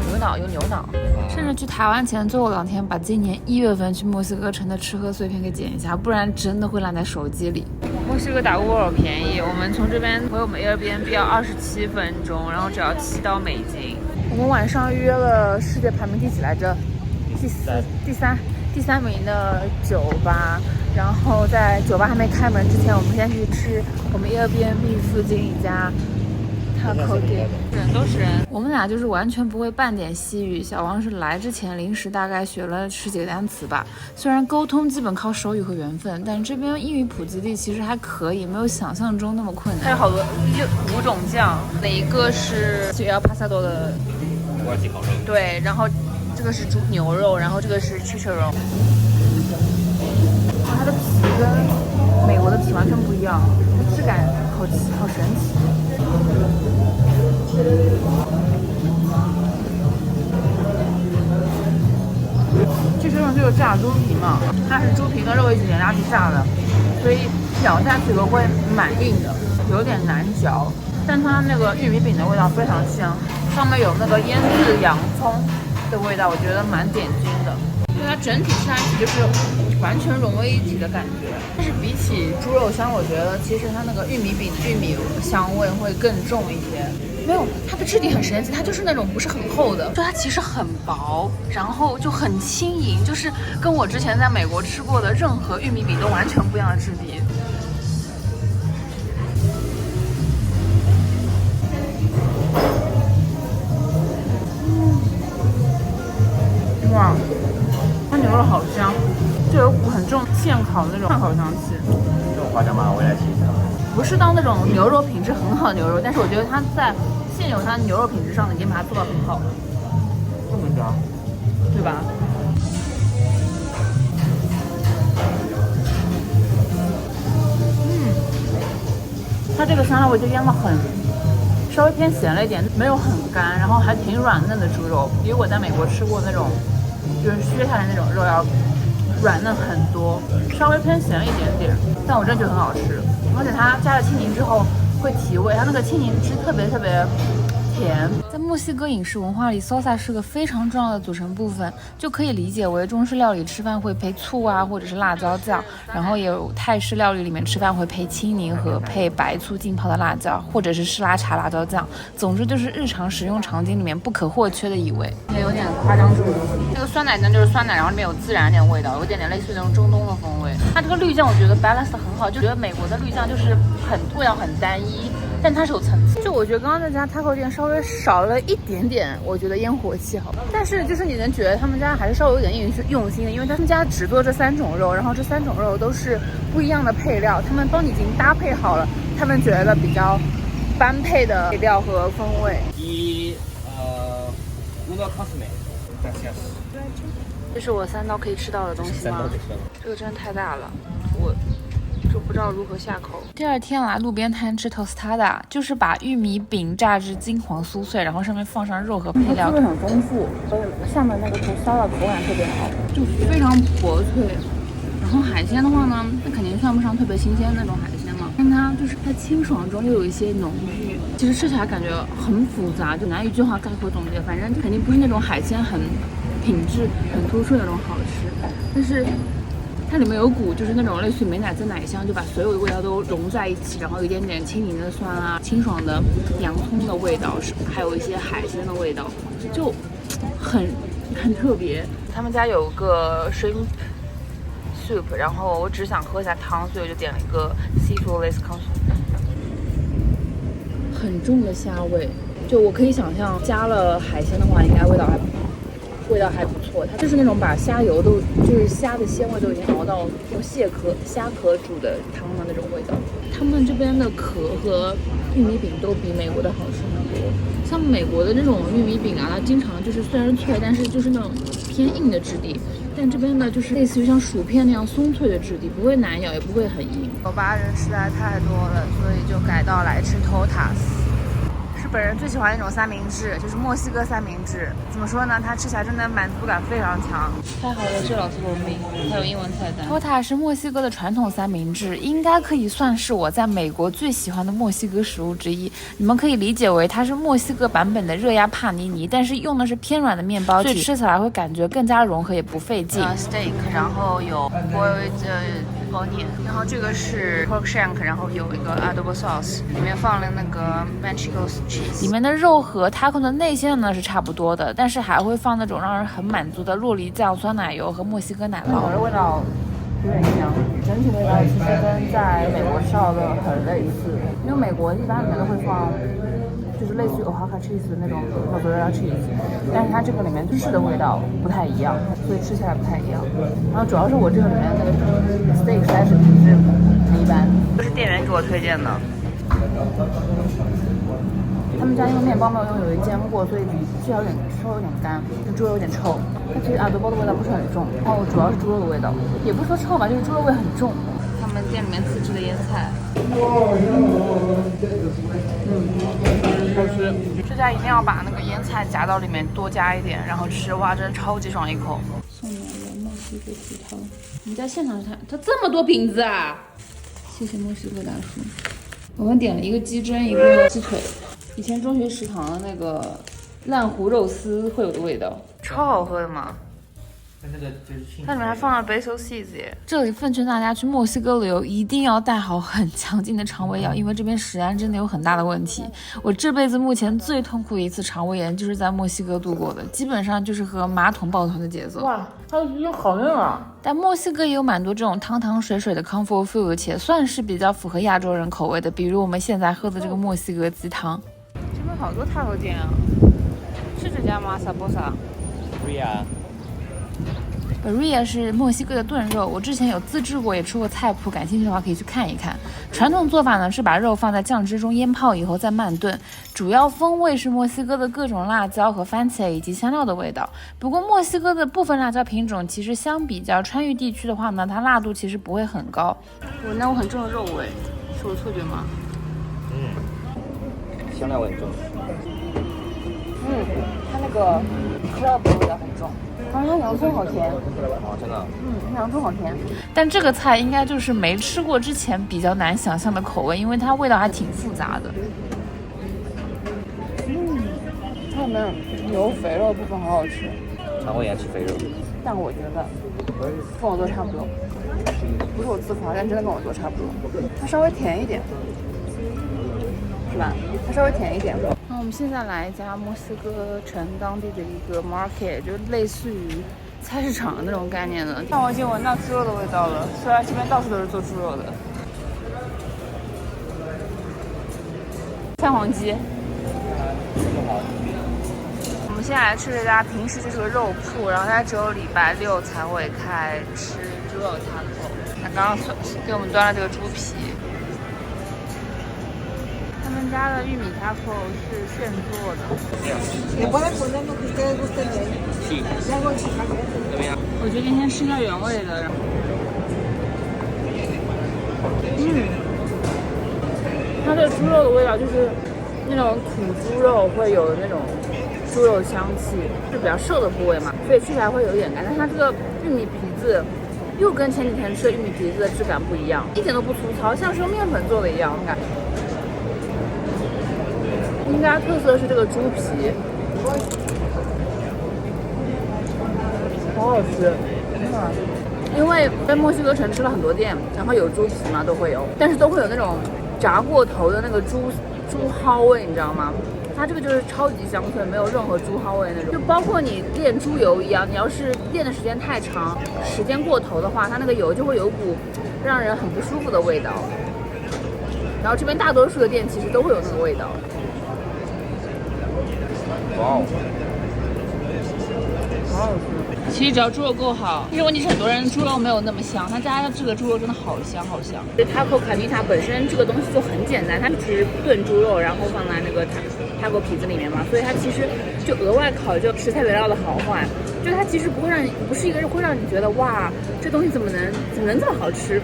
牛脑有牛脑。甚至去台湾前最后2天，把今年1月份去墨西哥城的吃喝碎片给剪一下，不然真的会烂在手机里。墨西哥打 Uber 便宜，我们从这边回我们 Airbnb 要27分钟，然后只要7刀美金。我们晚上约了世界排名第几来着？第三名的酒吧。然后在酒吧还没开门之前，我们先去吃我们 Airbnb 附近一家taco店。人都是人，我们俩就是完全不会半点西语。小王是来之前临时大概学了10几个单词吧，虽然沟通基本靠手语和缘分，但这边英语普及率其实还可以，没有想象中那么困难。它有好多5种酱，哪一个是El Pasado的土耳其烤肉？对，然后这个是牛肉，然后这个是 chicharron。它的皮跟美国的皮完全不一样，质感好神奇。这种就是炸猪皮嘛，它是猪皮跟肉一起连在一起炸的，所以咬下去都会蛮硬的，有点难嚼。但它那个玉米饼的味道非常香，上面有那个腌制洋葱的味道，我觉得蛮点睛的。所以它整体吃下去就是完全融为一体的感觉。但是比起猪肉香，我觉得其实它那个玉米饼玉米香味会更重一些。没有，它的质地很神奇，它就是那种不是很厚的，就它其实很薄，然后就很轻盈，就是跟我之前在美国吃过的任何玉米饼都完全不一样的质地。哇，它牛肉好香，就有股很重现烤的那种炭烤香气。这种花椒吗？我也来试一下。不是到那种牛肉品质很好的牛肉，但是我觉得它在现有它牛肉品质上已经把它做到很好了，这么香，对吧？它这个香辣味就腌得很，稍微偏咸了一点，没有很干，然后还挺软嫩的猪肉，比我在美国吃过那种就是削下来那种肉要软嫩很多，稍微偏咸了一点点，但我真的觉得很好吃。而且它加了青柠之后会提味，它那个青柠汁特别甜。在墨西哥饮食文化里 salsa 是个非常重要的组成部分，就可以理解为中式料理吃饭会配醋啊，或者是辣椒酱，然后也有泰式料理里面吃饭会配青柠和配白醋浸泡的辣椒，或者是士拉茶辣椒酱。总之就是日常食用场景里面不可或缺的一味。也有点夸张，这个酸奶酱就是酸奶，然后里面有孜然点味道，有点类似于那种中东的风味。它这个绿酱我觉得 balance 得很好，就觉得美国的绿酱就是味道很单一，但它是有层次。就我觉得刚刚那家 taco 店稍微少了一点点，我觉得烟火气好，但是就是你能觉得他们家还是稍微有点用心的，因为他们家只做这3种肉，然后这3种肉都是不一样的配料，他们帮你已经搭配好了，他们觉得比较般配的配料和风味。uno cosme， 这是我3刀可以吃到的东西吗？这个真的太大了，我就不知道如何下口。第2天来路边摊吃 tostada， 就是把玉米饼炸至金黄酥脆，然后上面放上肉和配料，很丰富，下面那个 tostada 口感特别好，就非常薄脆。然后海鲜的话呢，那肯定算不上特别新鲜那种海鲜嘛，但它就是它清爽中又有一些浓郁，其实吃起来感觉很复杂，就难以一句话概括总结。反正肯定不是那种海鲜很品质很突出的那种好吃，但是它里面有股就是那种类似于美乃滋奶香，就把所有的味道都融在一起，然后有一点点青柠的酸啊，清爽的洋葱的味道，还有一些海鲜的味道，就很特别。他们家有个 shrimp soup， 然后我只想喝一下汤，所以我就点了一个 seafood lace consomme， 很重的虾味，就我可以想象加了海鲜的话，应该味道还不错。它就是那种把虾油都就是虾的鲜味都已经熬到用虾壳煮的汤的那种味道。他们这边的壳和玉米饼都比美国的好吃很多。像美国的那种玉米饼啊，它经常就是虽然脆，但是就是那种偏硬的质地。但这边的就是类似于像薯片那样松脆的质地，不会难咬，也不会很硬。酒吧人实在太多了，所以就改到来吃 tortas。是本人最喜欢那种三明治，就是墨西哥三明治。怎么说呢？它吃起来真的满足感非常强。太好了，这老师给我命，还有英文菜单。Torta 是墨西哥的传统三明治，应该可以算是我在美国最喜欢的墨西哥食物之一。你们可以理解为它是墨西哥版本的热压帕尼尼，但是用的是偏软的面包体，所以吃起来会感觉更加融合，也不费劲。steak， 然后有 boiled onion， 然后这个是 pork shank， 然后有一个 adobo sauce， 里面放了那个 Mexico cheese， 里面的肉和 taco 的内馅呢是差不多的，但是还会放那种让人很满足的洛梨酱、酸奶油和墨西哥奶酪。的味道有点香，整体味道其实跟在美国吃到的很类似，因为美国一般里面都会放就是类似于 Oaxaca cheese 的那种 mozzarella cheese， 但是它这个里面芝士的味道不太一样，所以吃起来不太一样。然后主要是我这个里面那个 steak 实在是品质很一般，这是店员给我推荐的。他们家因为面包没有用油煎过，所以吃起来稍微有点干，就猪肉有点臭。它其实adobo的味道不是很重，然后主要是猪肉的味道，也不是说臭吧，就是猪肉味很重。他们店里面自制的腌菜，好吃。这家一定要把那个腌菜夹到里面多加一点，然后吃，哇，真的超级爽一口。送来的墨西哥鸡汤，我们家现场看，它这么多瓶子啊！谢谢墨西哥大叔。我们点了一个鸡胗，一个鸡腿。以前中学食堂的那个烂糊肉丝会有的味道，超好喝的嘛。它里面还放了 basil seeds 耶。这里奉劝大家去墨西哥旅游一定要带好很强劲的肠胃药，因为这边食安真的有很大的问题。我这辈子目前最痛苦的一次肠胃炎就是在墨西哥度过的，基本上就是和马桶抱团的节奏。哇，它的鸡好嫩啊！但墨西哥也有蛮多这种汤汤水水的 comfort food， 且算是比较符合亚洲人口味的，比如我们现在喝的这个墨西哥鸡汤。这边好多taco店啊，是这家吗 ？Sabosa。Barilla 是墨西哥的炖肉，我之前有自制过，也出过菜谱，感兴趣的话可以去看一看。传统做法呢是把肉放在酱汁中腌泡以后再慢炖，主要风味是墨西哥的各种辣椒和番茄以及香料的味道。不过墨西哥的部分辣椒品种其实相比较川渝地区的话呢，它辣度其实不会很高。我那我很重的肉味，是我错觉吗？香料味很重。它那个 club 的味道很重。它洋葱好甜，哦，真的。洋葱好甜。但这个菜应该就是没吃过之前比较难想象的口味，因为它味道还挺复杂的。它里面有肥肉的部分好好吃。肠胃炎吃肥肉。但我觉得跟我做差不多，不是我自夸，但真的跟我做差不多。它稍微甜一点，是吧？它稍微甜一点。那我们现在来一家墨西哥城当地的一个 market， 就类似于菜市场的那种概念的。但我已经闻到猪肉的味道了，虽然这边到处都是做猪肉的。三黄鸡。我们现在来吃这家平时就是个肉铺，然后它只有礼拜六才会开吃猪肉taco。他刚刚给我们端了这个猪皮。他们家的玉米taco是现做的。我决定先吃一下原味的。它的猪肉的味道就是那种土猪肉会有那种猪肉香气，是比较瘦的部位嘛，所以吃起来会有一点干。但它这个玉米皮子又跟前几天吃的玉米皮子的质感不一样，一点都不粗糙，像是用面粉做的一样的感觉。应该特色是这个猪皮，好好吃。因为在墨西哥城吃了很多店，然后有猪皮嘛都会有，但是都会有那种炸过头的那个猪蒿味，你知道吗？它这个就是超级香脆，没有任何猪蒿味那种，就包括你炼猪油一样，你要是炼的时间太长，时间过头的话，它那个油就会有股让人很不舒服的味道。然后这边大多数的店其实都会有那个味道。哇哦，好好吃。其实只要猪肉够好，其实问题是很多人猪肉没有那么香，他家这个猪肉真的好香好香。taco canita 本身这个东西就很简单，它只炖猪肉，然后放在那个taco皮子里面嘛，所以它其实就额外考究食材原料的好坏，就它其实不是一个会让你觉得哇这东西怎么能这么好吃，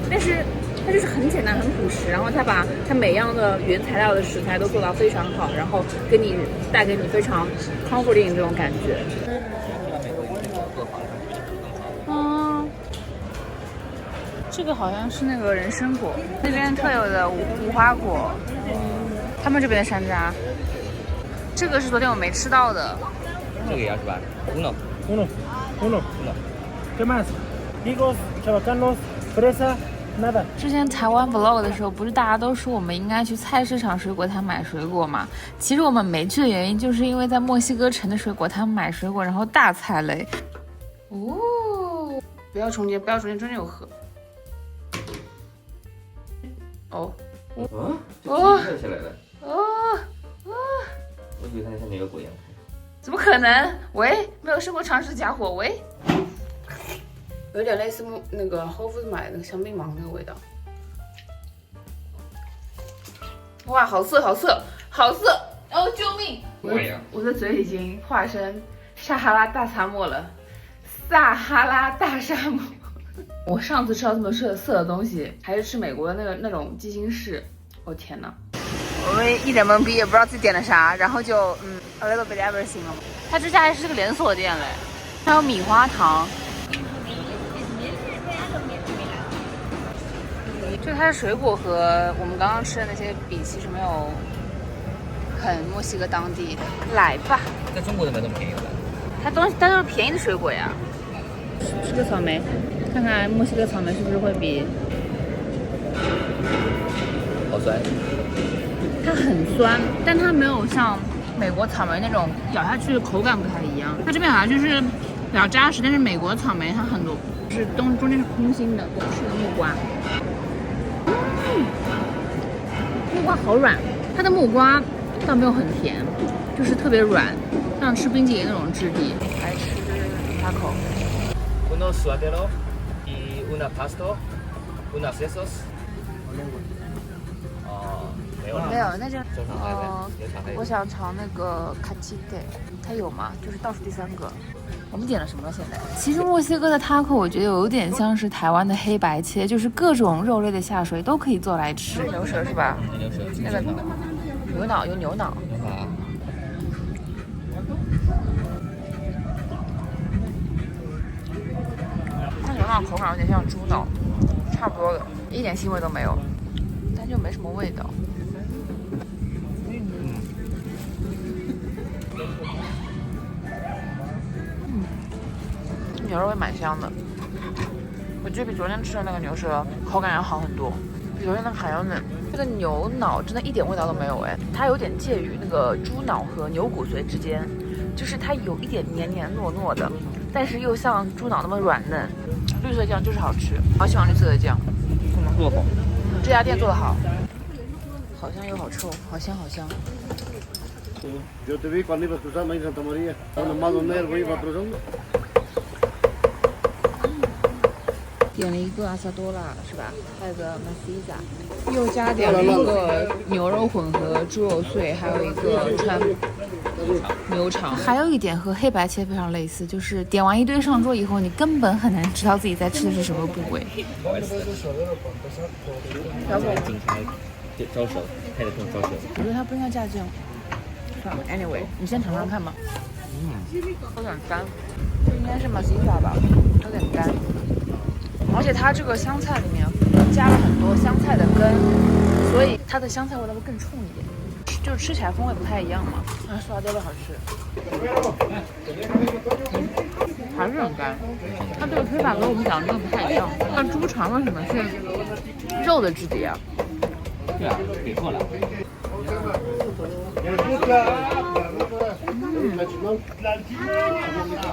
但是它就是很简单很朴实，然后它把它每样的原材料的食材都做到非常好，然后带给你非常 comforting 这种感觉。这个好像是那个人参果，那边特有的无花果，他们这边的山楂。这个是昨天我没吃到的。这个也要是吧？uno。 ¿Qué más? Higos, chabacanos, fresa, nada. 之前台湾 vlog 的时候，不是大家都说我们应该去菜市场水果摊买水果吗？其实我们没去的原因，就是因为在墨西哥城的水果摊买水果，然后大菜类。哦，不要重叠，不要重叠，中间有河。哦，热起来了。哦，我以为它像那个果一样。怎么可能？喂，没有生过常识的家伙，喂。有点类似那个 Whole Foods 买的那个香槟芒那个味道。哇，好涩，好涩，好涩！哦，救命！我的嘴已经化身撒哈拉大沙漠了，撒哈拉大沙漠。我上次吃到这么涩的东西，还是吃美国的那种鸡心式。我天哪！我们一脸懵逼，也不知道自己点了啥，然后就a little bit everything 了。它这家还是个连锁店嘞，还有米花糖。就它的水果和我们刚刚吃的那些比，其实没有很墨西哥当地的。来吧，在中国都没那么便宜的。它都是便宜的水果呀。吃个草莓，看看墨西哥草莓是不是会比。好酸。它很酸，但它没有像美国草莓那种咬下去的口感不太一样。它这边好像就是比较扎实，但是美国草莓它很多是中间是空心的。我吃的木瓜。木瓜好软，它的木瓜倒没有很甜，就是特别软，像吃冰淇淋那种质地。来吃taco。Uno suadero y una pasto, una sesos。没有，那就我想尝那个卡奇德，它有吗？就是倒数第3个。我们点了什么了？现在其实墨西哥的 taco 我觉得有点像是台湾的黑白切，就是各种肉类的下水都可以做来吃。牛舌是吧？牛舌，那个牛脑有牛脑。它牛脑口感有点像猪脑，差不多的，一点腥味都没有，但就没什么味道。牛肉也蛮香的，我觉得比昨天吃的那个牛舌口感要好很多，比昨天那个还要嫩。这个牛脑真的一点味道都没有哎，它有点介于那个猪脑和牛骨髓之间，就是它有一点黏黏糯糯的，但是又像猪脑那么软嫩。绿色酱就是好吃，好喜欢绿色的酱。做好。这家店做得好，好香又好臭，好香好香。Yo te vi cuando ibas cruzando ahí en Santa María, cuando más nervo iba cruzando。点了一个阿萨多拉是吧？还有个 Maciza， 又加点了一个牛肉混合猪肉碎，还有一个川牛肠。还有一点和黑白切非常类似，就是点完一堆上桌以后，你根本很难知道自己在吃的是什么部位。小狗警察招手，开始动招手。我觉得它不应该加酱。算了 ，anyway， 你先尝尝看吧。有点干，这应该是 Maciza 吧，有点干。而且它这个香菜里面加了很多香菜的根，所以它的香菜味道会更冲一点，就是吃起来风味不太一样嘛。刷掉了好吃，还是很干。它这个推法跟我们讲的这个不太一样，它猪肠为什么是肉的质地啊？对啊，给错了。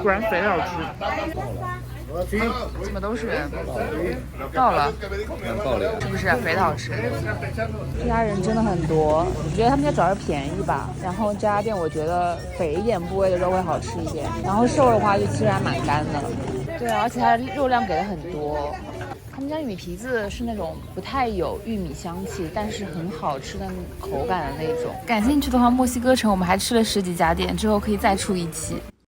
果然肥的好吃。基本都是到了，是不是肥的好吃？这家人真的很多，我觉得他们家主要是便宜吧。然后这家店我觉得肥一点部位的肉会好吃一点，然后瘦的话就其实还蛮干的。对啊，而且它的肉量给的很多。他们家玉米皮子是那种不太有玉米香气，但是很好吃的口感的那种。感兴趣的话，墨西哥城我们还吃了10几家店，之后可以再出一期。